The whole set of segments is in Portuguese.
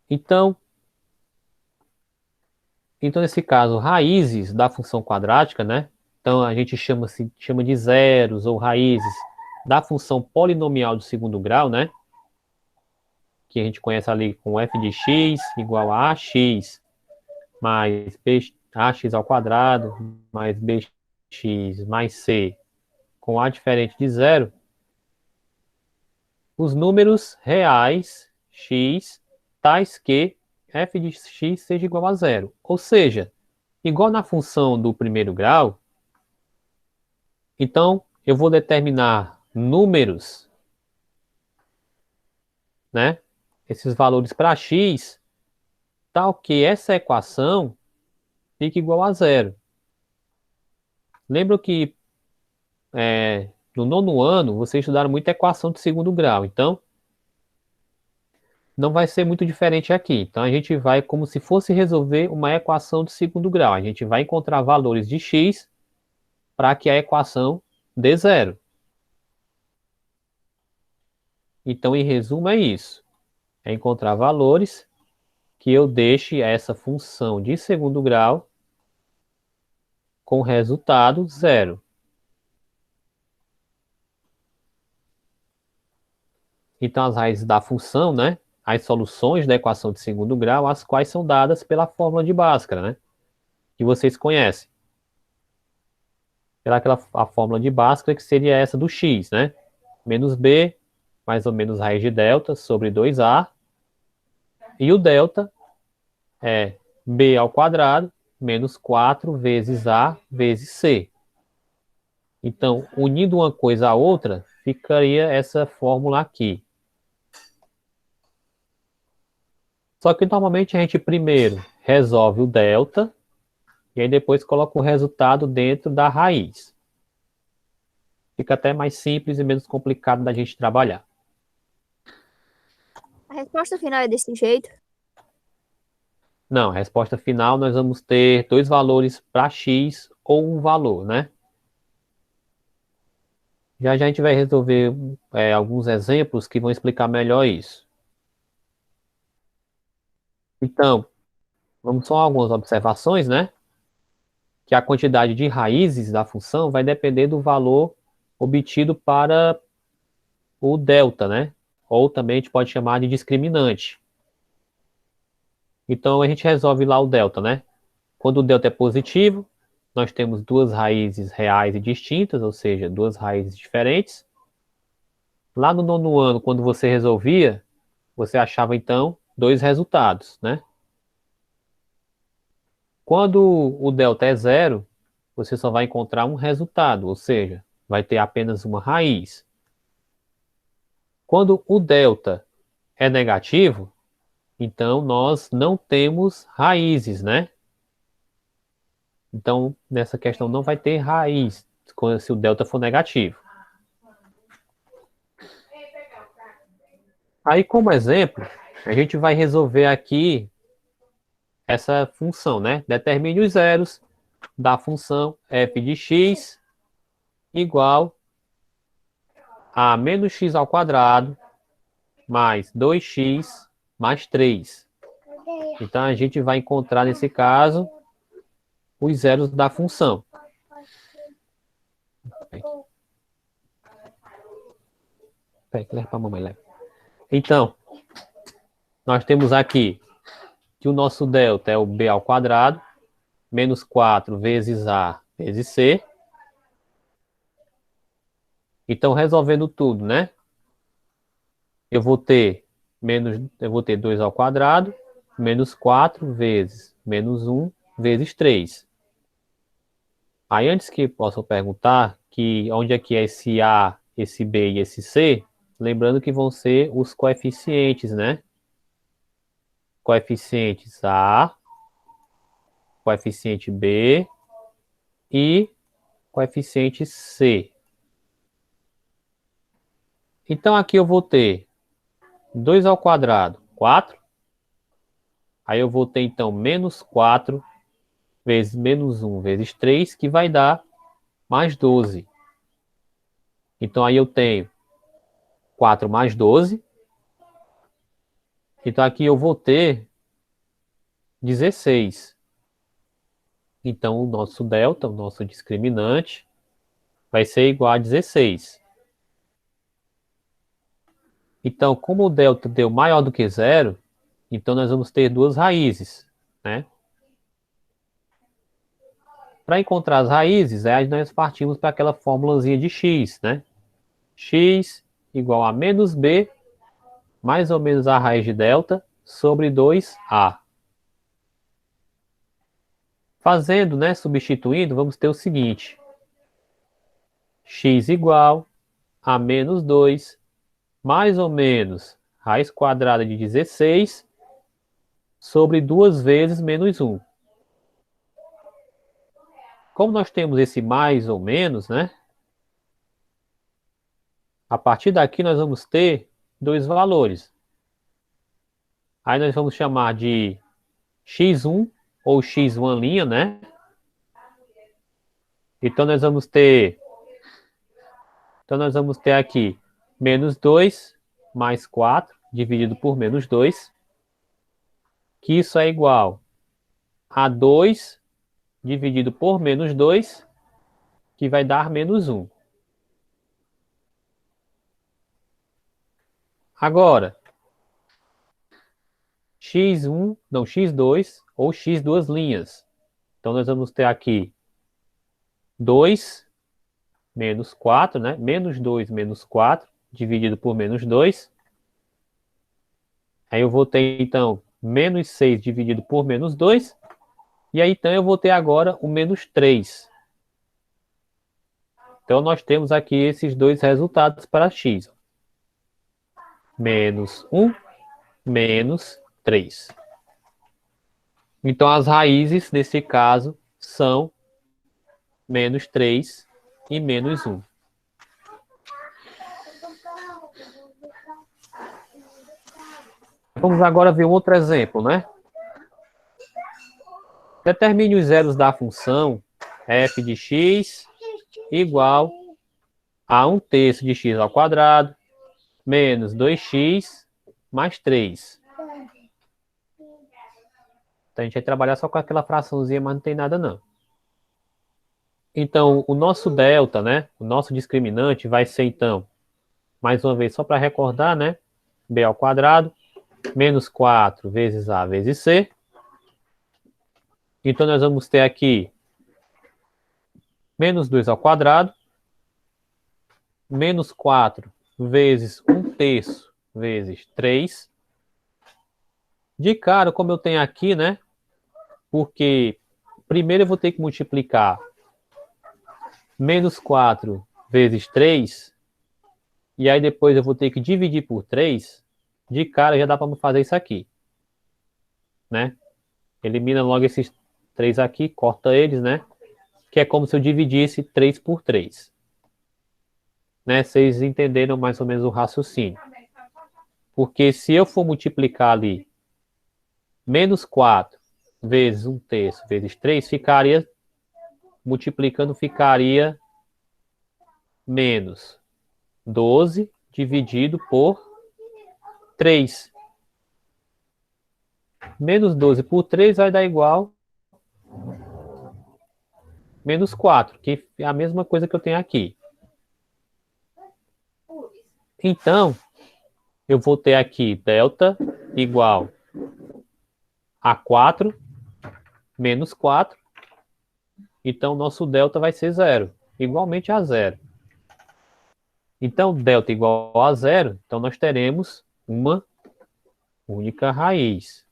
Então, nesse caso, raízes da função quadrática, né? Então, a gente chama de zeros ou raízes da função polinomial de segundo grau, né? Que a gente conhece ali com f de x igual a ax mais ax ao quadrado mais bx mais c com a diferente de zero, os números reais x tais que f de x seja igual a zero. Ou seja, igual na função do primeiro grau, então eu vou determinar números, né? Esses valores para x, tal que essa equação fique igual a zero. Lembra que no nono ano vocês estudaram muita equação de segundo grau, então não vai ser muito diferente aqui. Então a gente vai como se fosse resolver uma equação de segundo grau. A gente vai encontrar valores de x para que a equação dê zero. Então, em resumo, é isso. É encontrar valores que eu deixe essa função de segundo grau com resultado zero. Então, as raízes da função, né? As soluções da equação de segundo grau, as quais são dadas pela fórmula de Bhaskara, né? Que vocês conhecem. A fórmula de Bhaskara, que seria essa do x, né? Menos b, mais ou menos raiz de delta, sobre 2a. E o delta é b ao quadrado, menos 4 vezes a vezes c. Então, unindo uma coisa à outra, ficaria essa fórmula aqui. Só que normalmente a gente primeiro resolve o delta, e aí depois coloca o resultado dentro da raiz. Fica até mais simples e menos complicado da gente trabalhar. A resposta final é desse jeito. Não, a resposta final nós vamos ter dois valores para x ou um valor, né? Já já a gente vai resolver alguns exemplos que vão explicar melhor isso. Então, vamos só algumas observações, né? Que a quantidade de raízes da função vai depender do valor obtido para o delta, né? Ou também a gente pode chamar de discriminante. Então a gente resolve lá o delta, né? Quando o delta é positivo, nós temos duas raízes reais e distintas, ou seja, duas raízes diferentes. Lá no nono ano, quando você resolvia, você achava então dois resultados, né? Quando o delta é zero, você só vai encontrar um resultado, ou seja, vai ter apenas uma raiz. Quando o delta é negativo, então nós não temos raízes, né? Então, nessa questão não vai ter raiz se o delta for negativo. Aí, como exemplo, a gente vai resolver aqui essa função, né? Determine os zeros da função f de x igual a menos x ao quadrado mais 2x mais 3. Então, a gente vai encontrar, nesse caso, os zeros da função. Leva para a mamãe, leva. Então, nós temos aqui que o nosso delta é o b ao quadrado, menos 4 vezes a vezes c. Então, resolvendo tudo, né? Eu vou ter 2 ao quadrado, menos 4 vezes menos 1 vezes 3. Aí, antes que possam perguntar que onde é que é esse A, esse B e esse C, lembrando que vão ser os coeficientes, né? Coeficientes A, coeficiente B e coeficiente C. Então, aqui eu vou ter 2 ao quadrado, 4. Aí eu vou ter, então, menos 4 vezes menos 1 vezes 3, que vai dar mais 12. Então, aí eu tenho 4 mais 12. Então aqui eu vou ter 16. Então o nosso delta, o nosso discriminante, vai ser igual a 16. Então, como o delta deu maior do que zero, então nós vamos ter duas raízes, né? Para encontrar as raízes, aí nós partimos para aquela formulazinha de x, né? X igual a menos b, mais ou menos a raiz de delta, sobre 2a. Fazendo, né, substituindo, vamos ter o seguinte. X igual a menos 2, mais ou menos raiz quadrada de 16, sobre 2 vezes menos 1. Como nós temos esse mais ou menos, né? A partir daqui nós vamos ter dois valores. Aí nós vamos chamar de x1 ou x1', né? Então nós vamos ter aqui menos 2 mais 4 dividido por menos 2, que isso é igual a 2 dividido por menos 2, que vai dar menos 1. Agora, x1, não, x2 ou x duas linhas. Então nós vamos ter aqui 2 menos 4, né? Menos 2 menos 4 dividido por menos 2. Aí eu vou ter, então, menos 6 dividido por menos 2. E aí, então, eu vou ter agora o menos 3. Então, nós temos aqui esses dois resultados para x. Menos 1, menos 3. Então, as raízes, nesse caso, são menos 3 e menos 1. Vamos agora ver um outro exemplo, né? Determine os zeros da função f de x igual a 1/3 de x ao quadrado menos 2x mais 3. Então a gente vai trabalhar só com aquela fraçãozinha, mas não tem nada não. Então o nosso delta, né? O nosso discriminante vai ser então, mais uma vez, só para recordar, né? b ao quadrado menos 4 vezes a vezes c. Então nós vamos ter aqui menos 2 ao quadrado, menos 4 vezes 1/3 vezes 3. De cara, como eu tenho aqui, né? Porque primeiro eu vou ter que multiplicar menos 4 vezes 3, e aí depois eu vou ter que dividir por 3. De cara já dá para fazer isso aqui, né? Elimina logo esses 3 aqui, corta eles, né? Que é como se eu dividisse 3 por 3. Né? Vocês entenderam mais ou menos o raciocínio. Porque se eu for multiplicar ali menos 4 vezes 1/3 vezes 3, ficaria, multiplicando, ficaria menos 12 dividido por 3. Menos 12 por 3 vai dar igual menos 4, que é a mesma coisa que eu tenho aqui. Então, eu vou ter aqui delta igual a 4 menos 4. Então, nosso delta vai ser 0, igualmente a 0. Então, delta igual a 0, então nós teremos uma única raiz.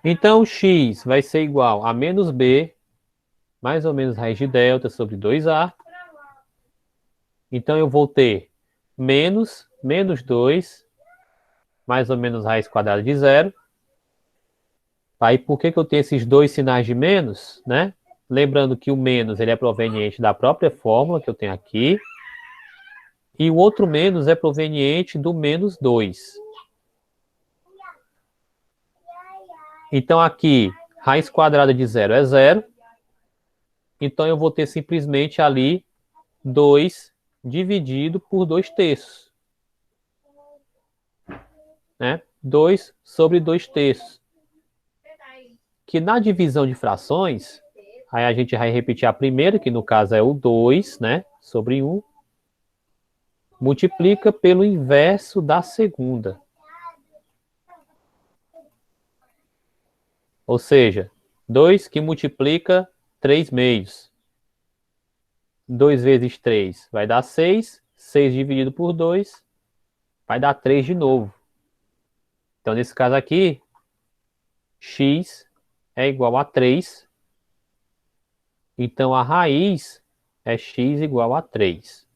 Então, x vai ser igual a menos b, mais ou menos raiz de delta sobre 2a. Então, eu vou ter menos 2, mais ou menos raiz quadrada de 0. Aí, por que eu tenho esses dois sinais de menos, né? Lembrando que o menos ele é proveniente da própria fórmula que eu tenho aqui. E o outro menos é proveniente do menos 2. Então, aqui, raiz quadrada de 0 é 0. Então, eu vou ter simplesmente ali 2 dividido por 2/3. Né? 2 sobre 2/3. Que na divisão de frações, aí a gente vai repetir a primeira, que no caso é o 2, né? Sobre 1. Multiplica pelo inverso da segunda. Ou seja, 2 que multiplica 3/2. 2 vezes 3 vai dar 6. 6 dividido por 2 vai dar 3 de novo. Então, nesse caso aqui, x é igual a 3. Então, a raiz é x igual a 3.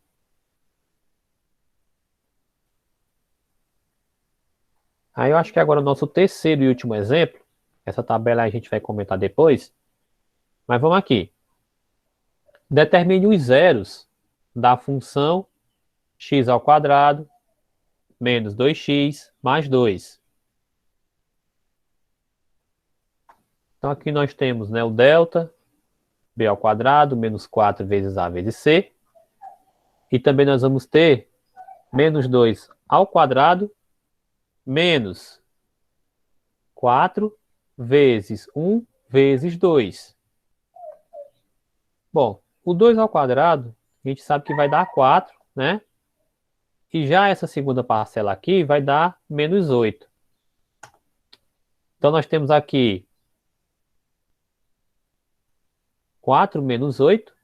Aí eu acho que agora o nosso terceiro e último exemplo, essa tabela a gente vai comentar depois, mas vamos aqui. Determine os zeros da função x ao quadrado menos 2x mais 2. Então aqui nós temos, né, o delta, b ao quadrado menos 4 vezes a vezes c. E também nós vamos ter menos 2 ao quadrado menos 4 vezes 1 vezes 2. Bom, o 2 ao quadrado, a gente sabe que vai dar 4, né? E já essa segunda parcela aqui vai dar menos 8. Então nós temos aqui 4 menos 8.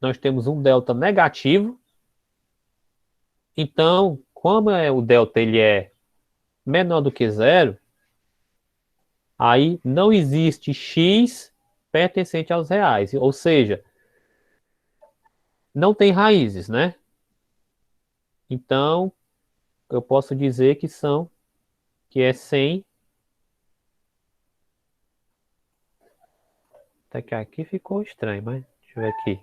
Nós temos um delta negativo. Então, como o delta ele é menor do que zero, aí não existe x pertencente aos reais. Ou seja, não tem raízes, né? Então, eu posso dizer que é 100. Até que aqui ficou estranho, mas deixa eu ver aqui.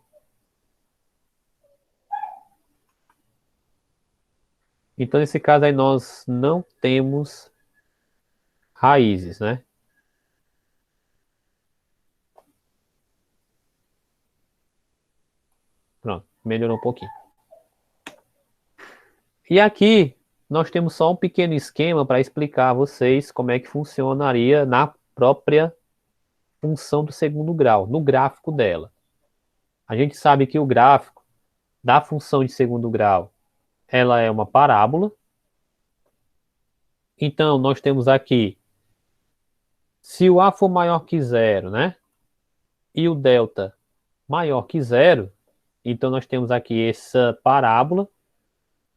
Então, nesse caso aí, nós não temos raízes, né? Pronto, melhorou um pouquinho. E aqui, nós temos só um pequeno esquema para explicar a vocês como é que funcionaria na própria função do segundo grau, no gráfico dela. A gente sabe que o gráfico da função de segundo grau, ela é uma parábola. Então, nós temos aqui, se o a for maior que zero, né? E o delta maior que zero, então nós temos aqui essa parábola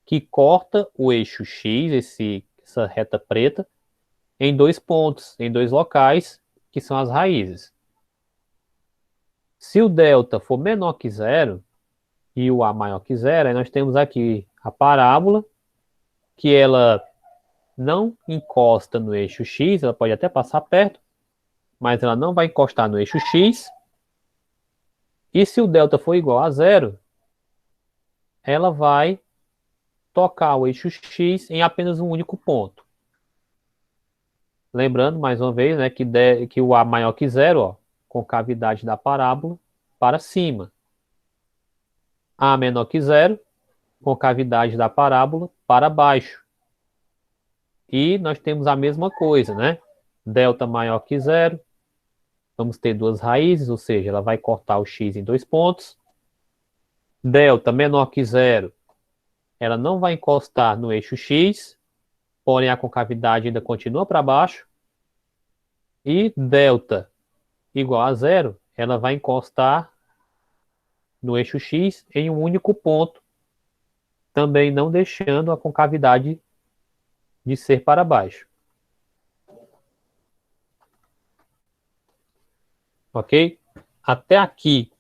que corta o eixo x, essa reta preta, em dois pontos, em dois locais, que são as raízes. Se o delta for menor que zero e o a maior que zero, aí nós temos aqui a parábola, que ela não encosta no eixo x, ela pode até passar perto, mas ela não vai encostar no eixo x. E se o delta for igual a zero, ela vai tocar o eixo x em apenas um único ponto. Lembrando, mais uma vez, né, que o a maior que zero, ó, concavidade da parábola para cima. A menor que zero, concavidade da parábola para baixo. E nós temos a mesma coisa, né? Delta maior que zero, vamos ter duas raízes, ou seja, ela vai cortar o x em dois pontos. Delta menor que zero, ela não vai encostar no eixo x, porém a concavidade ainda continua para baixo. E delta igual a zero, ela vai encostar no eixo x em um único ponto, também não deixando a concavidade de ser para baixo. Ok? Até aqui,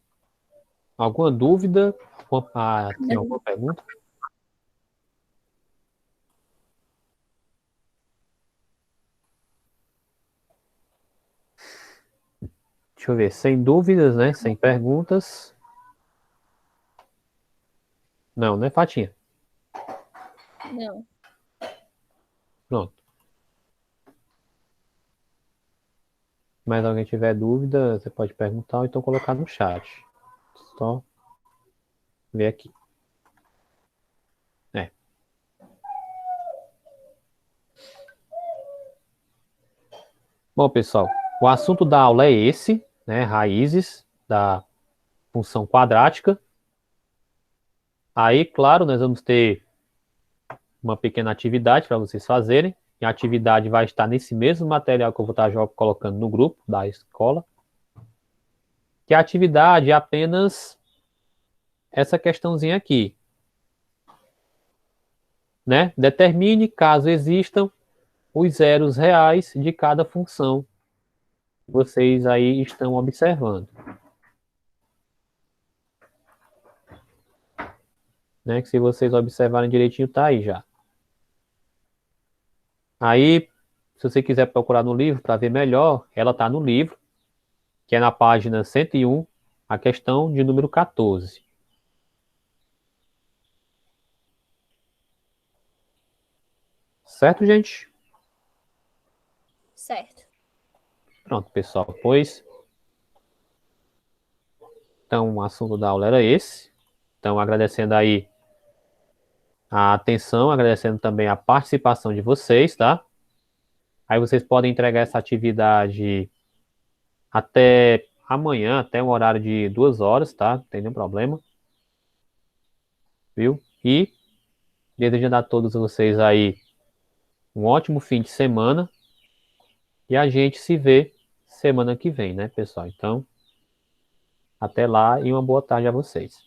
alguma dúvida? Tem alguma pergunta? Deixa eu ver, sem dúvidas, né? Sem perguntas. Não, né, Fatinha? Não. Pronto. Mais alguém tiver dúvida, você pode perguntar ou então colocar no chat. Só ver aqui. Bom, pessoal, o assunto da aula é esse, né? Raízes da função quadrática. Aí, claro, nós vamos ter uma pequena atividade para vocês fazerem. E a atividade vai estar nesse mesmo material que eu vou estar colocando no grupo da escola. Que a atividade é apenas essa questãozinha aqui, né? Determine, caso existam, os zeros reais de cada função que vocês aí estão observando, né? Que se vocês observarem direitinho, tá aí já. Aí, se você quiser procurar no livro para ver melhor, ela tá no livro, que é na página 101, a questão de número 14. Certo, gente? Certo. Pronto, pessoal. Pois, então, o assunto da aula era esse. Então, agradecendo aí a atenção, agradecendo também a participação de vocês, tá? Aí vocês podem entregar essa atividade até amanhã, até um horário de 2 horas, tá? Não tem nenhum problema, viu? E desejando a todos vocês aí um ótimo fim de semana e a gente se vê semana que vem, né, pessoal? Então, até lá e uma boa tarde a vocês.